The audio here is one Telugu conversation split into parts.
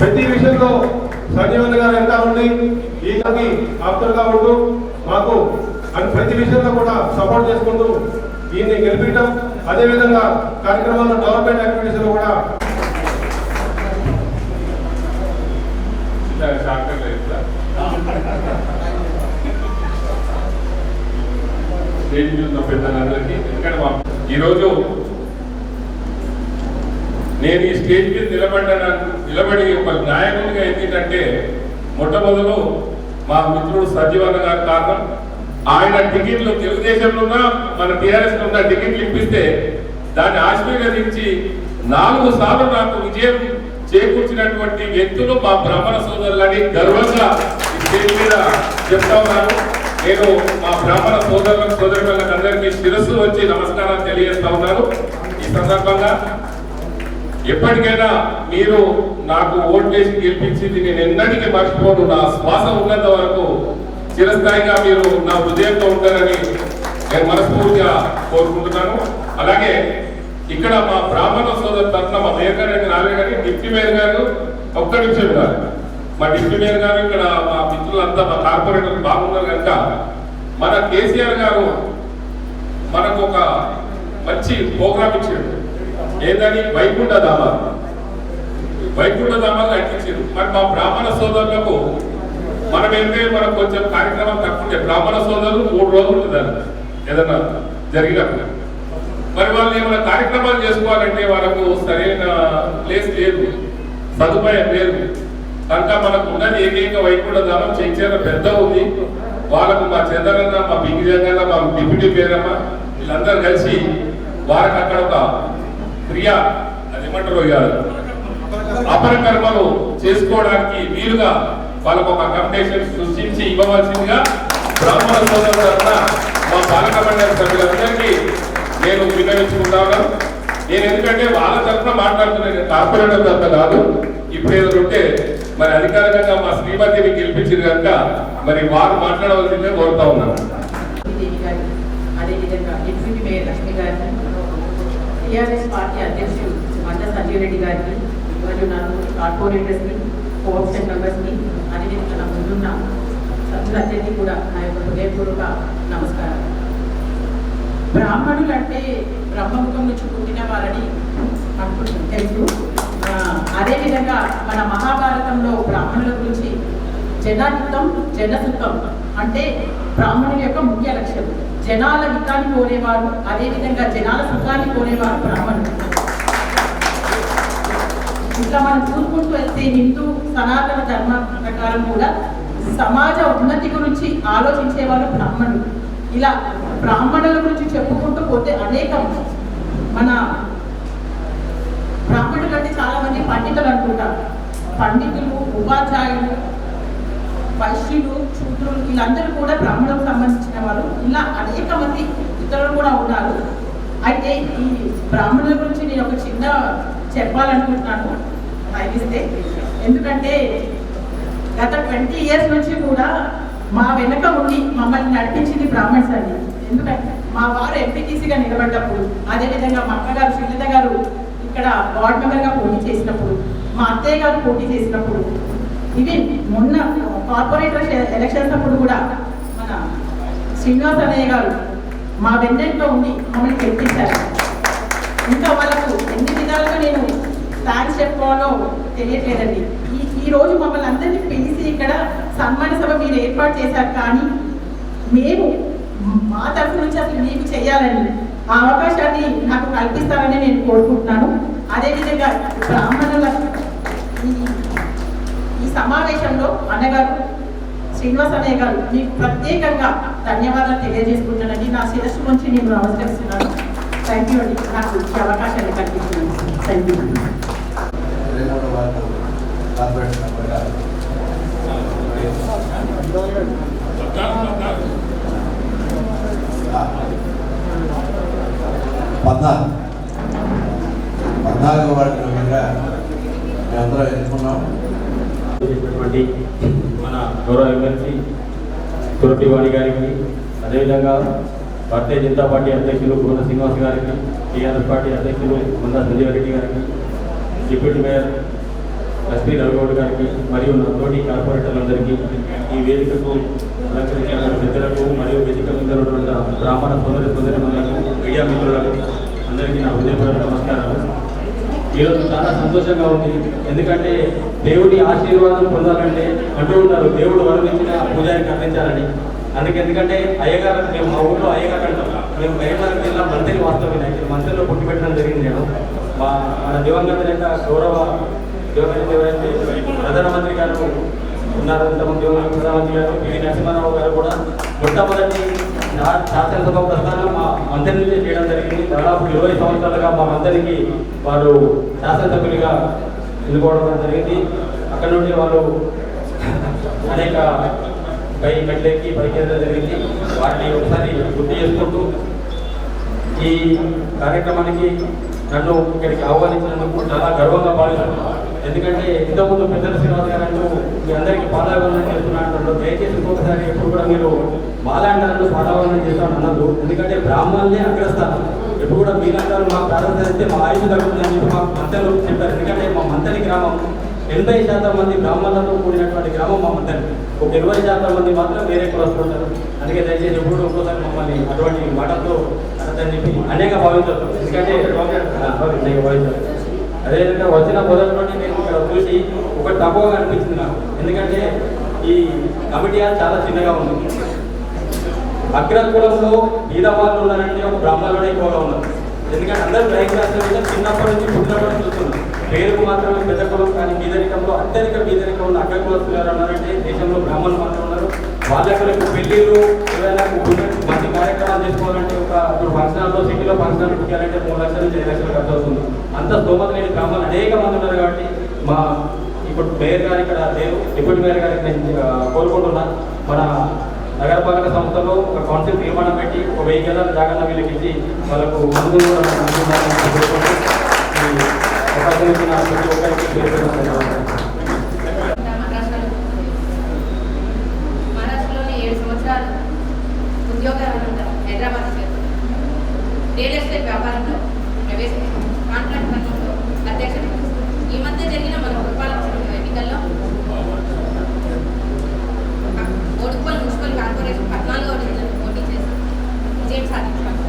ప్రతి విషయంలో సంజీవన్ గారు ఎంత ఉండి ఈకి ఆప్తులుగా ఉంటూ మాకు ప్రతి విషయంలో కూడా సపోర్ట్ చేసుకుంటూ ఈయన్ని గెలిపించడం, అదేవిధంగా కార్యక్రమాల్లో డెవలప్మెంట్ యాక్టివిటీస్లో కూడా స్టేజ్ మీద ఉన్న పెద్దలందరికీ, ఎందుకంటే ఈరోజు నేను ఈ స్టేజ్ మీద నిలబడి ఒక నాయకునిగా ఏంటంటే మొట్టమొదలు మా మిత్రుడు సంజీవన్ గారి కారణం. ఆయన టికెట్లు తెలుగుదేశంలో ఉన్న మన టీఆర్ఎస్ లో ఉన్న టికెట్లు ఇప్పిస్తే దాన్ని ఆశీర్వదించి 4 సార్లు నాకు విజయం చేకూర్చినటువంటి వ్యక్తులు మా బ్రాహ్మణ సోదరులని గర్వంగా ఈ స్టేజ్ మీద చెప్తా ఉన్నాను. నేను మా బ్రాహ్మణ సోదరులకు అందరికీ శిరస్సు వచ్చి నమస్కారాలు తెలియజేస్తా ఉన్నాను. ఈ సందర్భంగా ఎప్పటికైనా మీరు నాకు ఓట్లేసి గెలిపించింది నేను ఎన్నటికీ మర్చిపోను. నా శ్వాస ఉన్నంత వరకు చిరస్థాయిగా మీరు నా హృదయంతో ఉంటారని నేను మనస్ఫూర్తిగా కోరుకుంటున్నాను. అలాగే ఇక్కడ మా బ్రాహ్మణ సోదరు తరఫున మా మేయర్ గారు రాలే కానీ డిప్యూటీ మేయర్ గారు ఒక్క నిమిషం గారు, మా డిప్యూటీ మేయర్ గారు ఇక్కడ మా మిత్రులంతా మా కార్పొరేటర్లు బాగున్నారు కనుక మన కేసీఆర్ గారు మనకు ఒక మంచి ప్రోగ్రామ్ ఇచ్చాడు. ఏదని వైకుంఠ ధామాలు కట్టించారు. మరి మా బ్రాహ్మణ సోదరులకు మనం ఏంటంటే మనకు కొంచెం కార్యక్రమం తక్కువ, బ్రాహ్మణ సోదరులు 3 రోజులు ఉంటుందని ఏదన్నా జరిగినప్పుడు మరి వాళ్ళు ఏమైనా కార్యక్రమాలు చేసుకోవాలంటే వాళ్ళకు సరైన ప్లేస్ లేదు, సదుపాయం లేదు. కనుక మనకు ఉన్నది ఏకైక వైకుంఠ ధామం చెంచేర పెద్ద ఉంది. వాళ్ళకు మా చంద్రన్న, మా బింగి జంగన్న, మా డిప్యూటీ పేరమ్మ వీళ్ళందరూ కలిసి వారికి అక్కడ ఒక క్రియా అదేమంటారు అపరకర్మలు చేసుకోవడానికి వీలుగా వాళ్ళకు ఒక అకామిడేషన్ సృష్టించి ఇవ్వవలసిందిగా బ్రాహ్మణ సోదరుల తరఫున మా పాలక మండలి సభ్యులందరికీ నేను విన్నవించుకుంటాను. నేను ఎందుకంటే వాళ్ళ తరఫున మాట్లాడుతున్నాను, కార్పొరేటర్ తరఫున కాదు. ఇప్పుడు ఏదో ఉంటే మరి అధికారికంగా మా శ్రీమతిని గెలిపించారు కనుక మరి వారు మాట్లాడవలసిందే కోరుతా ఉన్నాను. అదేవిధంగా డిప్యూటీ మేయర్ లక్ష్మి గారిని, టీఆర్ఎస్ పార్టీ అధ్యక్షుడు మంద సంజీవ్ రెడ్డి గారిని, మరియు నాకు కార్పొరేటర్స్ని, కోఆప్షన్ మెంబర్స్ని, అదేవిధంగా నా ముందున్న సభ్యులందరికీ కూడా నా యొక్క హృదయపూర్వక నమస్కారం. బ్రాహ్మణులు అంటే బ్రహ్మముఖం నుంచి పుట్టిన వారని అనుకుంటున్నాను, తెలుసు. అదేవిధంగా మన మహాభారతంలో బ్రాహ్మణుల గురించి జనహితం జనసుఖం అంటే బ్రాహ్మణుల యొక్క ముఖ్య లక్ష్యం. జనాల హితాన్ని కోరేవారు, అదేవిధంగా జనాల సుఖాన్ని కోరేవారు బ్రాహ్మణులు. ఇట్లా మనం చూసుకుంటూ వెళ్తే హిందూ సనాతన ధర్మ ప్రకారం కూడా సమాజ ఉన్నతి గురించి ఆలోచించేవారు బ్రాహ్మణులు. ఇలా బ్రాహ్మణుల గురించి చెప్పుకుంటూ పోతే అనేకం. మన బ్రాహ్మణులు అంటే చాలా మంది పండితులు అనుకుంటారు. పండితులు, ఉపాధ్యాయులు, వైశ్యులు, శూద్రులు వీళ్ళందరూ కూడా బ్రాహ్మణులకు సంబంధించిన వారు. ఇలా అనేక మంది ఇతరులు కూడా ఉన్నారు. అయితే ఈ బ్రాహ్మణుల గురించి నేను ఒక చిన్న చెప్పాలనుకుంటున్నాను ప్రయత్నిస్తే. ఎందుకంటే గత 20 years నుంచి కూడా మా వెనక ఉండి మమ్మల్ని నడిపించింది బ్రాహ్మణ్స్ అండి. ఎందుకంటే మా వారు ఎంపీటీసీగా నిలబడ్డప్పుడు, అదేవిధంగా మా అక్కగారు శ్రీలత గారు ఇక్కడ వార్డ్ మెంబర్గా పోటీ చేసినప్పుడు, మా అత్తయ్య గారు పోటీ చేసినప్పుడు, ఇవి మొన్న కార్పొరేటర్ ఎలక్షన్స్ అప్పుడు కూడా మన శ్రీనివాస్ అన్నయ్య గారు మా వెన్నెంట్లో ఉండి మమ్మల్ని గెలిపించారు. ఇంకా వాళ్ళకు ఎన్ని విధాలుగా నేను థ్యాంక్స్ చెప్పుకోవాలో తెలియట్లేదండి. ఈ రోజు మమ్మల్ని అందరినీ పిలిచి ఇక్కడ సన్మాన సభ మీరు ఏర్పాటు చేశారు. కానీ మేము మా తరఫు నుంచి అసలు మీకు చేయాలని ఆ అవకాశాన్ని నాకు కల్పిస్తారని నేను కోరుకుంటున్నాను. అదేవిధంగా బ్రాహ్మణుల ఈ సమావేశంలో అన్నగారు శ్రీనివాస్ అన్నయ్య గారు మీకు ప్రత్యేకంగా ధన్యవాదాలు తెలియజేసుకుంటానండి. నా శిరస్సు నుంచి నేను నమస్కరిస్తున్నాను. థ్యాంక్ యూ అండి, నాకు ఈ అవకాశాన్ని కల్పిస్తున్నాను. Thank you. పద్నాలుగో వార్డు మేమందరం ఎన్నుకున్నాం. మన గౌరవ ఎమ్మెల్సీ తురటివాణి గారికి, అదేవిధంగా భారతీయ జనతా పార్టీ అధ్యక్షులు గుణ శ్రీనివాస్ గారికి, టీఆర్ఎస్ పార్టీ అధ్యక్షులు మంద సంజీవ్ రెడ్డి గారికి, డిప్యూటీ మేయర్ ఎస్పీ రవిగౌడ్ గారికి మరియు నా తోటి కార్పొరేటర్లందరికీ ఈ వేదికకు అలంకరించిన పెద్దలకు మరియు వేదిక మీద ఉన్నటువంటి బ్రాహ్మణ సోదరులకు మీడియా మిత్రులకు అందరికీ నా హృదయపూర్వక నమస్కారాలు. ఈరోజు చాలా సంతోషంగా ఉంది. ఎందుకంటే దేవుడి ఆశీర్వాదం పొందాలంటే అంటూ ఉన్నారు, దేవుడు వరమించిన పూజారికి అందించాలని. ఎందుకంటే అయ్యగారు, మేము మా ఊళ్ళో అయ్యగారు అంటాం. మేము కరీంనగర్ జిల్లా మంత్రి వాస్తవ వినాయకుడు మంత్రిలో పుట్టి పెట్టడం జరిగింది. నేను మన దివంగత నేత గౌరవ ఎవరైతే ప్రధానమంత్రి గారు ఉన్నారు, దివంగత ప్రధానమంత్రి గారు పివి నరసింహారావు గారు కూడా మొట్టమొదటి శాసనసభ ప్రధానం మా మంత్రి నుంచే చేయడం జరిగింది. దాదాపు 20 సంవత్సరాలుగా మా మంత్రికి వారు శాసనసభ్యులుగా ఎన్నుకోవడం జరిగింది. అక్కడ నుండి వారు అనేక మెట్లెక్కి పైకి జరిగింది. వాటిని ఒకసారి గుర్తు చేసుకుంటూ ఈ కార్యక్రమానికి నన్ను ఇక్కడికి ఆహ్వానించినందుకు చాలా గర్వంగా భావిస్తున్నాను. ఎందుకంటే ఇంతకుముందు పెద్దల శ్రీనివాస్ గారు అంటూ మీ అందరికీ పాదాభివందనం చేస్తున్నాను. దయచేసి ఇంకొకసారి ఎప్పుడు కూడా మీరు మాలాంటారు పాదాభివందనం చేస్తాను అన్నది. ఎందుకంటే బ్రాహ్మణులే అగ్రస్థానం. ఎప్పుడు కూడా మీరంటారు మా ప్రారంభిస్తే మా ఆయుష్ తగ్గుతుందని చెప్పి మాకు మంత్రులు చెప్పారు. ఎందుకంటే మా మంత్రి గ్రామం 80% మంది బ్రాహ్మణులతో కూడినటువంటి గ్రామం మా మంత్రి. ఒక 20% మంది మాత్రం వేరే కులస్తుంటారు. అందుకే దయచేసి ఎప్పుడు ఒక్కోసారి మమ్మల్ని అటువంటి మాటలతో అని చెప్పి అనేక భావించారు. ఎందుకంటే అనేక భావించారు. అదేవిధంగా వచ్చిన మొదటి నుండి నేను ఇక్కడ చూసి ఒకటి తక్కువగా అనిపించింది నాకు. ఎందుకంటే ఈ కమిటీ చాలా చిన్నగా ఉంది. అగ్రకులంలో బీదవాళ్ళు ఉన్నారంటే ఒక బ్రాహ్మణులు ఎక్కువగా ఉన్నారు. ఎందుకంటే అందరూ రైతు రాష్ట్రంలో చిన్నప్పటి నుంచి పుట్టినప్పటి నుంచి చూస్తున్నారు. పేరుకు మాత్రమే పెద్ద కులం, కానీ బీదరికంలో అత్యధిక బీదరికం ఉన్న అగ్రకులస్తులు ఎవరు ఉన్నారంటే దేశంలో బ్రాహ్మణులు మాత్రం ఉన్నారు. వాళ్ళకు పెళ్లిళ్ళు ఏదైనా మంచి కార్యక్రమాలు చేసుకోవాలంటే ఇప్పుడు ఫంక్షనాల్లో సిటీలో ఫంక్షనాలు పెట్టాలంటే 3 లక్షల నుంచి 5 లక్షలు ఖర్చు అవుతుంది. అంత స్తోమత లేని బ్రాహ్మణులు అనేక మంది ఉన్నారు. కాబట్టి మా ఇప్పుడు మేయర్ గారు ఇక్కడ లేరు, డిప్యూటీ మేయర్ గారికి నేను కోరుకుంటున్నా, మన నగరపాలక సంస్థలో ఒక కౌన్సిల్ తీర్మానం పెట్టి ఒక 1000 గజాల జాగ్రత్త వీళ్ళకి ఇచ్చి వాళ్ళకు మందు అవకాశం ఇచ్చిన ప్రతి ఒక్కరికి మహారాష్ట్రలోని 7 సంవత్సరాలు ఉద్యోగాలు హైదరాబాద్ రియల్ ఎస్టేట్ వ్యాపారంలో ప్రవేశించి కాంట్రాక్ట్ రంగంలో అధ్యక్షత. ఈ మధ్య జరిగిన మన పురపాలక ఎన్నికల్లో ఓడుకోల్ మున్సిపల్ కార్పొరేషన్ 14వ డివిజన్ పోటీ చేసి విజయం సాధించారు.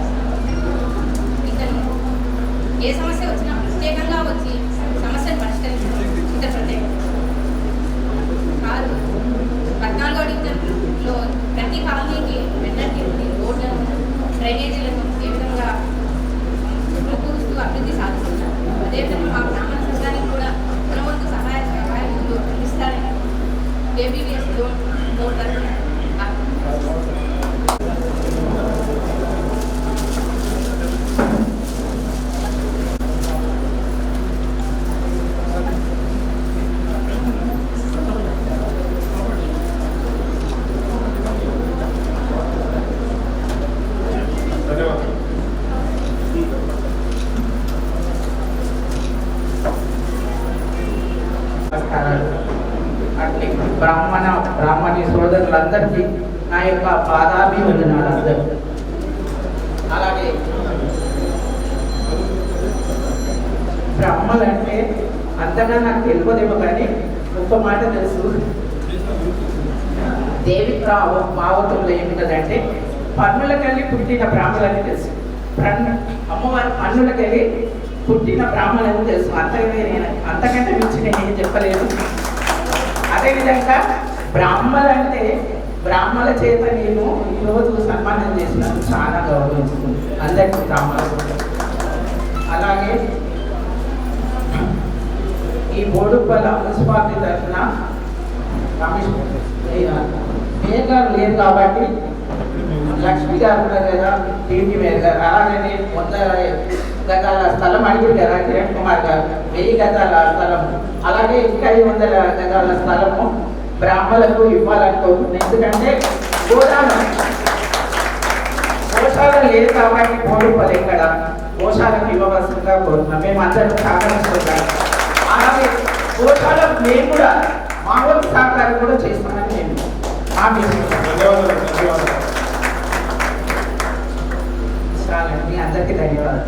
ఇతను ఏ సమస్య వచ్చినా ప్రత్యేకంగా వచ్చి సమస్యను పరిష్కరించడం ఇతర ప్రత్యేకత. 14వ డివిజన్లో ప్రతి కాలనీకి వెన్నటి రోడ్లను, డ్రైనేజీలను ఏ విధంగా కూరుస్తూ అభివృద్ధి సాధిస్తున్నారు. అదేవిధంగా మా బ్రాహ్మణ సంఘానికి కూడా గుణవంతు సహాయ నిధులు అందిస్తారని ఏబీవీఎస్ లోన్ తరఫున అట్లే బ్రాహ్మణి సోదరులందరికీ నా యొక్క పాదాభివందనాలు అందరూ. అలాగే బ్రాహ్మణులంటే అంతగా నాకు తెలియదేమో కానీ ఒక్క మాట తెలుసు. దేవి భావతంలో ఏమిటంటే పన్నులకెళ్ళి పుట్టిన బ్రాహ్మణులని తెలుసు. అమ్మవారి పన్నులకెళ్ళి పుట్టిన బ్రాహ్మణులని తెలుసు. అంతకంటే మించి నేను ఏం చెప్పలేదు. అదేవిధంగా బ్రాహ్మణులంటే బ్రాహ్మణుల చేత నేను ఈరోజు సన్మానం చేసినందుకు చాలా గౌరవించుకుంది అందరికీ బ్రాహ్మణులు. అలాగే ఈ బోడుపల్ల మున్సిపాలిటీ తరఫున కమిషనర్ మేయర్ గారు లేరు కాబట్టి లక్ష్మి గారు ఉన్నారు కదా, డిప్యూటీ మేయర్ గారు. అలాగే 100 గజాల స్థలం అడిగారు కదా కిరణ్ కుమార్ గారు, 1000 గజాల స్థలం. అలాగే ఇంకా 500 గజాల స్థలము బ్రాహ్మణులకు ఇవ్వాలనుకుంటున్నాను. ఎందుకంటే గోశాల లేదు కాబట్టి బోడుపల్ల ఇక్కడ గోశాలకు ఇవ్వవలసిందిగా కోరుతున్నాం. మేము అందరం సహకరిస్తున్నాం. అలాగే గోశాల మేము కూడా మా వంతు సహకారం కూడా చేస్తామని నేను హామీ ఇస్తున్నాను. చాలండి, అందరికీ ధన్యవాదాలు.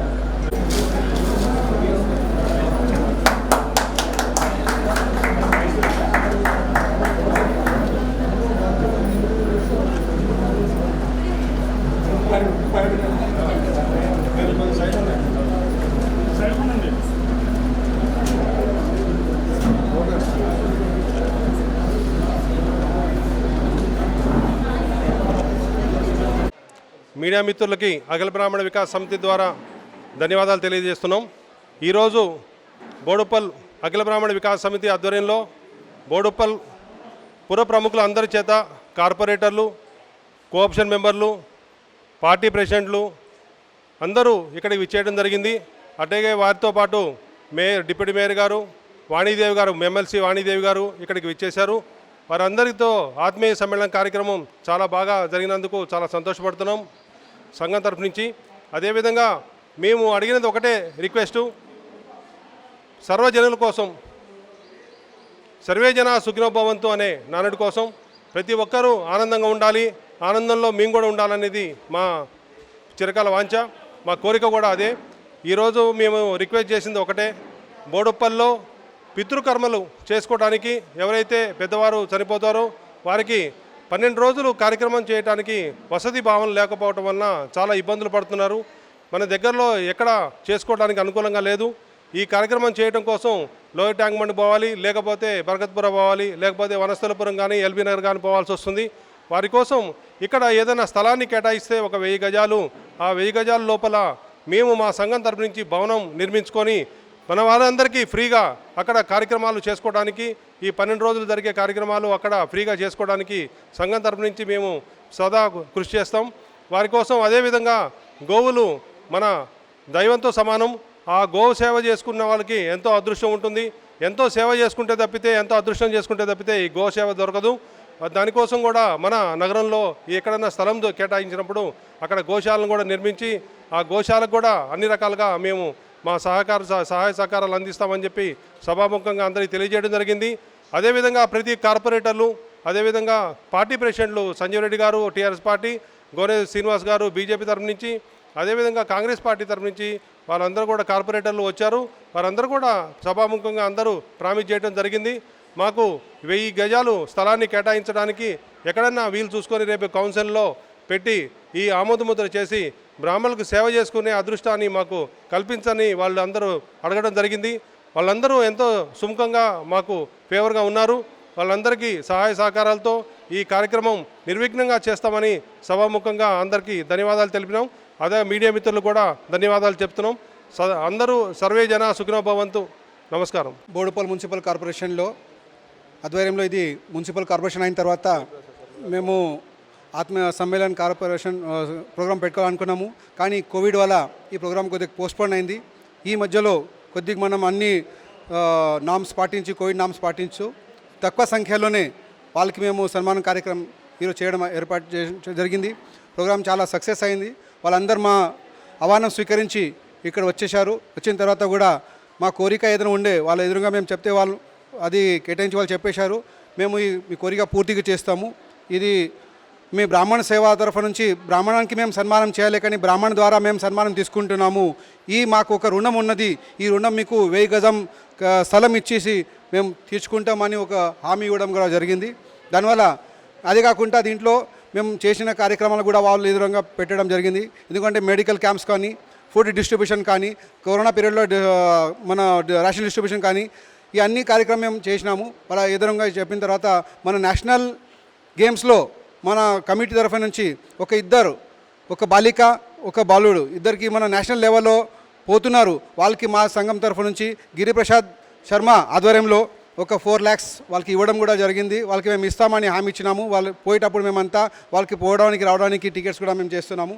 మీడియా మిత్రులకి అఖిల బ్రాహ్మణ వికాస్ సమితి ద్వారా ధన్యవాదాలు తెలియజేస్తున్నాం. ఈరోజు బోడుప్పల్ అఖిల బ్రాహ్మణ వికాస్ సమితి ఆధ్వర్యంలో బోడుప్పల్ పుర ప్రముఖుల అందరి చేత కార్పొరేటర్లు, కోఆప్షన్ మెంబర్లు, పార్టీ ప్రెసిడెంట్లు అందరూ ఇక్కడికి విచ్చేయడం జరిగింది. అట్లాగే వారితో పాటు డిప్యూటీ మేయర్ గారు వాణీదేవి గారు, ఎమ్మెల్సీ వాణీదేవి గారు ఇక్కడికి విచ్చేశారు. వారందరితో ఆత్మీయ సమ్మేళన కార్యక్రమం చాలా బాగా జరిగినందుకు చాలా సంతోషపడుతున్నాం సంఘం తరఫు నుంచి. అదేవిధంగా మేము అడిగినది ఒకటే రిక్వెస్టు, సర్వజనుల కోసం సర్వే జన సుఖినో భవంతు అనే నానుడి కోసం ప్రతి ఒక్కరూ ఆనందంగా ఉండాలి, ఆనందంలో మేము కూడా ఉండాలనేది మా చిరకాల వాంఛ, మా కోరిక కూడా అదే. ఈరోజు మేము రిక్వెస్ట్ చేసింది ఒకటే, బోడుప్పల్లో పితృకర్మలు చేసుకోవడానికి ఎవరైతే పెద్దవారు చనిపోతారో వారికి 12 రోజులు కార్యక్రమం చేయడానికి వసతి భావన లేకపోవటం వలన చాలా ఇబ్బందులు పడుతున్నారు. మన దగ్గరలో ఎక్కడ చేసుకోవడానికి అనుకూలంగా లేదు. ఈ కార్యక్రమం చేయడం కోసం లోయర్ ట్యాంక్ బండ్ పోవాలి, లేకపోతే బరగత్పుర పోవాలి, లేకపోతే వనస్థలపురం కానీ ఎల్బీ నగర్ కానీ పోవాల్సి వస్తుంది. వారి కోసం ఇక్కడ ఏదైనా స్థలాన్ని కేటాయిస్తే ఒక 1000 గజాలు, ఆ 1000 గజాల లోపల మేము మా సంఘం తరపు నుంచి భవనం నిర్మించుకొని మన వాళ్ళందరికీ ఫ్రీగా అక్కడ కార్యక్రమాలు చేసుకోవడానికి, ఈ 12 రోజులు జరిగే కార్యక్రమాలు అక్కడ ఫ్రీగా చేసుకోవడానికి సంఘం తరపు నుంచి మేము సదా కృషి చేస్తాం. వారి కోసం అదేవిధంగా గోవులు మన దైవంతో సమానం. ఆ గోవు సేవ చేసుకున్న వాళ్ళకి ఎంతో అదృష్టం ఉంటుంది. ఎంతో సేవ చేసుకుంటే తప్పితే, ఎంతో అదృష్టం చేసుకుంటే తప్పితే ఈ గో సేవ దొరకదు. దానికోసం కూడా మన నగరంలో ఎక్కడైనా స్థలం కేటాయించినప్పుడు అక్కడ గోశాలను కూడా నిర్మించి ఆ గోశాలకు కూడా అన్ని రకాలుగా మేము మా సహాయ సహకారాలు అందిస్తామని చెప్పి సభాముఖంగా అందరికీ తెలియజేయడం జరిగింది. అదేవిధంగా ప్రతి కార్పొరేటర్లు, అదేవిధంగా పార్టీ ప్రెసిడెంట్లు సంజీవ్ రెడ్డి గారు టీఆర్ఎస్ పార్టీ, గోనే శ్రీనివాస్ గారు బీజేపీ తరఫు నుంచి, అదేవిధంగా కాంగ్రెస్ పార్టీ తరఫు నుంచి వాళ్ళందరూ కూడా కార్పొరేటర్లు వచ్చారు. వారందరూ కూడా సభాముఖంగా అందరూ ప్రామిస్ చేయడం జరిగింది. మాకు 1000 గజాలు స్థలాన్ని కేటాయించడానికి ఎక్కడన్నా వీలు చూసుకొని రేపు కౌన్సిల్లో పెట్టి ఈ ఆమోదముద్ర చేసి బ్రాహ్మణులకు సేవ చేసుకునే అదృష్టాన్ని మాకు కల్పించని వాళ్ళు అందరూ అడగడం జరిగింది. వాళ్ళందరూ ఎంతో సుముఖంగా మాకు ఫేవర్గా ఉన్నారు. వాళ్ళందరికీ సహాయ సహకారాలతో ఈ కార్యక్రమం నిర్విఘ్నంగా చేస్తామని సభాముఖంగా అందరికీ ధన్యవాదాలు తెలిపినాం. అదే మీడియా మిత్రులు కూడా ధన్యవాదాలు చెప్తున్నాం. అందరూ సర్వే జన సుఖినో భవంతు. నమస్కారం. బోడుప్పల్ మున్సిపల్ కార్పొరేషన్లో ఆధ్వర్యంలో ఇది మున్సిపల్ కార్పొరేషన్ అయిన తర్వాత మేము ఆత్మ సమ్మేళన కార్పొరేషన్ ప్రోగ్రాం పెట్టుకోవాలనుకున్నాము. కానీ కోవిడ్ వల్ల ఈ ప్రోగ్రాం కొద్దిగా పోస్ట్పోన్ అయింది. ఈ మధ్యలో కొద్దిగా మనం అన్ని నామ్స్ పాటించి, కోవిడ్ నామ్స్ పాటించు తక్కువ సంఖ్యలోనే వాళ్ళకి మేము సన్మానం కార్యక్రమం ఈరోజు చేయడం ఏర్పాటు జరిగింది. ప్రోగ్రాం చాలా సక్సెస్ అయింది. వాళ్ళందరూ మా ఆహ్వానం స్వీకరించి ఇక్కడ వచ్చేశారు. వచ్చిన తర్వాత కూడా మా కోరిక ఏదైనా ఉండే వాళ్ళ ఎదురుగా మేము చెప్తే వాళ్ళు అది కేటాయించి వాళ్ళు చెప్పేశారు. మేము మీ కోరిక పూర్తిగా చేస్తాము. ఇది మీ బ్రాహ్మణ సేవా తరఫు నుంచి బ్రాహ్మణానికి మేము సన్మానం చేయాలి, కానీ బ్రాహ్మణ ద్వారా మేము సన్మానం తీసుకుంటున్నాము. మాకు ఒక రుణం ఉన్నది, ఈ రుణం మీకు 1000 గజం స్థలం ఇచ్చేసి మేము తీర్చుకుంటామని ఒక హామీ ఇవ్వడం కూడా జరిగింది. దానివల్ల అదే కాకుండా దీంట్లో మేము చేసిన కార్యక్రమాలు కూడా వాళ్ళు ఎదురుగా పెట్టడం జరిగింది. ఎందుకంటే మెడికల్ క్యాంప్స్ కానీ, ఫుడ్ డిస్ట్రిబ్యూషన్ కానీ, కరోనా పీరియడ్లో మన రేషన్ డిస్ట్రిబ్యూషన్ కానీ, ఈ అన్ని కార్యక్రమం మేము చేసినాము. వాళ్ళ ఎదురుగా చెప్పిన తర్వాత మన నేషనల్ గేమ్స్లో మన కమిటీ తరఫు నుంచి ఒక బాలిక, ఒక బాలుడు ఇద్దరికి మన నేషనల్ లెవెల్లో పోతున్నారు. వాళ్ళకి మా సంఘం తరఫు నుంచి గిరిప్రసాద్ శర్మ ఆధ్వర్యంలో ఒక 4 lakhs వాళ్ళకి ఇవ్వడం కూడా జరిగింది. వాళ్ళకి మేము ఇస్తామని హామీ ఇచ్చినాము. వాళ్ళు పోయేటప్పుడు మేమంతా వాళ్ళకి పోవడానికి రావడానికి టికెట్స్ కూడా మేము చేస్తున్నాము.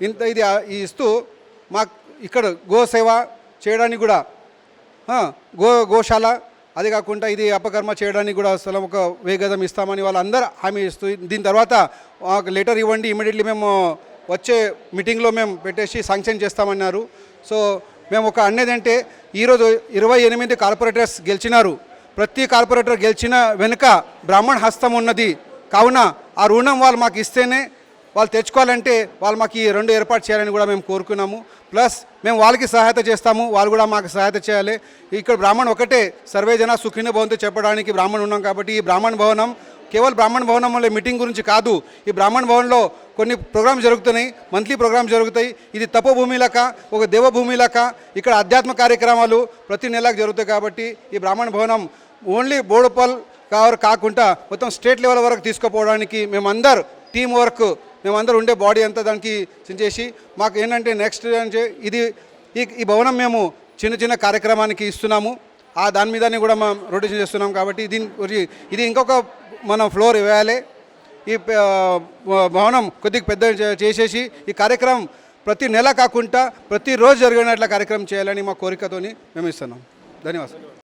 ఇంత ఇది ఇస్తూ మాకు ఇక్కడ గో సేవ చేయడానికి కూడా గోశాల, అదే కాకుండా ఇది అపకర్మ చేయడానికి కూడా స్థలం ఒక 1000 గజం ఇస్తామని వాళ్ళందరూ హామీ ఇస్తూ, దీని తర్వాత లెటర్ ఇవ్వండి, ఇమీడియట్లీ మేము వచ్చే మీటింగ్లో మేము పెట్టేసి శాంక్షన్ చేస్తామన్నారు. సో మేము ఒక అనేది ఈరోజు 28 కార్పొరేటర్స్ గెలిచినారు. ప్రతి కార్పొరేటర్ గెలిచిన వెనుక బ్రాహ్మణ హస్తం ఉన్నది. కావున ఆ రుణం వాళ్ళు మాకు ఇస్తేనే వాళ్ళు తెచ్చుకోవాలంటే వాళ్ళు మాకు ఈ 2 ఏర్పాటు చేయాలని కూడా మేము కోరుకున్నాము. ప్లస్ మేము వాళ్ళకి సహాయత చేస్తాము, వాళ్ళు కూడా మాకు సహాయత చేయాలి. ఇక్కడ బ్రాహ్మణ్ ఒకటే సర్వే జన సుఖినో భవంతు చెప్పడానికి బ్రాహ్మణ్ ఉన్నాం కాబట్టి ఈ బ్రాహ్మణ భవనం కేవలం బ్రాహ్మణ భవనంలో మీటింగ్ గురించి కాదు. ఈ బ్రాహ్మణ భవన్లో కొన్ని ప్రోగ్రామ్స్ జరుగుతున్నాయి, మంత్లీ ప్రోగ్రామ్స్ జరుగుతాయి. ఇది తపోభూమి లెక్క, ఒక దేవభూమి లెక్క ఇక్కడ అధ్యాత్మ కార్యక్రమాలు ప్రతి నెలకు జరుగుతాయి. కాబట్టి ఈ బ్రాహ్మణ భవనం ఓన్లీ బోడుప్పల్ కాకుండా మొత్తం స్టేట్ లెవెల్ వరకు తీసుకుపోవడానికి మేమందరూ టీం వర్క్ మేమందరూ ఉండే బాడీ అంతా దానికి చేసి మాకు ఏంటంటే నెక్స్ట్ అంటే ఈ భవనం మేము చిన్న చిన్న కార్యక్రమానికి ఇస్తున్నాము. దాని మీదనే కూడా మనం రొటేషన్ చేస్తున్నాం కాబట్టి ఇది ఇంకొక మనం ఫ్లోర్ వేయాలి. ఈ భవనం కొద్దిగా పెద్ద చేసేసి ఈ కార్యక్రమం ప్రతి నెల కాకుండా ప్రతిరోజు జరిగినట్ల కార్యక్రమం చేయాలని మా కోరికతోని మేము ఇస్తున్నాం. ధన్యవాదాలు.